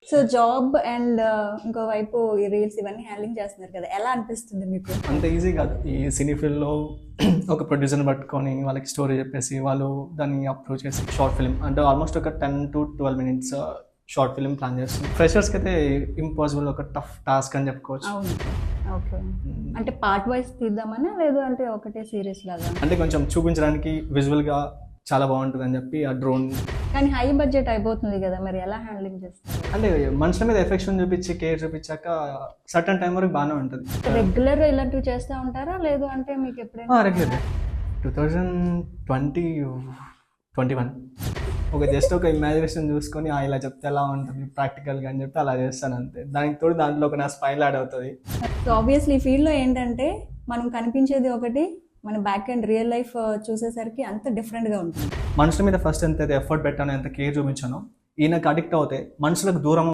So job and ఇంకోవైపు ఈ reels ఇవన్నీ హ్యాండ్లింగ్ చేస్తున్నారు కదా, ఎలా అనిపిస్తుంది మీకు? అంత ఈజీ కాదు ఈ సినీ ఫీల్డ్లో. ఒక ప్రొడ్యూసర్ని పట్టుకొని వాళ్ళకి స్టోరీ చెప్పేసి వాళ్ళు దాన్ని అప్రూవ్ చేసి షార్ట్ ఫిల్మ్ అంటే ఆల్మోస్ట్ ఒక 10 to 12 minutes short film plan చేస్తుంది. ఫ్రెషర్స్కి అయితే ఇంపాసిబుల్, ఒక టఫ్ టాస్క్ అని చెప్పుకోవచ్చు. అవును, ఓకే. అంటే పార్ట్ వైజ్ తీద్దామని, లేదు అంటే ఒకటే సిరీస్ లాగా? అంటే కొంచెం చూపించడానికి విజువల్గా చాలా బాగుంటుంది అని చెప్పి ఆ డ్రోన్. కానీ హై బడ్జెట్ అయిపోతుంది కదా, మరి ఎలా హ్యాండ్లింగ్ చేస్తారు? అంటే మనుషుల మీద ఎఫెక్షన్ చూపించి కేర్ చూపించాక సర్టన్ టైం వరకు బాగానే ఉంటుంది. రెగ్యులర్ ఇలాంటివి చేస్తూ ఉంటారా, లేదు అంటే మీకు ఎప్పుడైనా? రెగ్యులర్ 2021 ఒక జస్ట్ ఒక ఇమాజినేషన్ చూసుకొని ఇలా చెప్తే ఎలా ఉంటుంది ప్రాక్టికల్గా అని చెప్పి అలా చేస్తాను అంతే. దానికి తోడు దాంట్లో ఒక నా స్మైల్ యాడ్ అవుతుంది. సో ఆబ్వియస్లీ ఈ ఫీల్డ్లో ఏంటంటే మనం కనిపించేది ఒకటి, మన బ్యాక్ అండ్ రియల్ లైఫ్ చూసేసరికి అంత డిఫరెంట్గా ఉంటుంది. మనుషుల మీద ఫస్ట్ ఎంత ఎఫర్ట్ పెట్టానో, ఎంత కేర్ చూపించానో, ఈయనకు అడిక్ట్ అవుతే మనుషులకు దూరం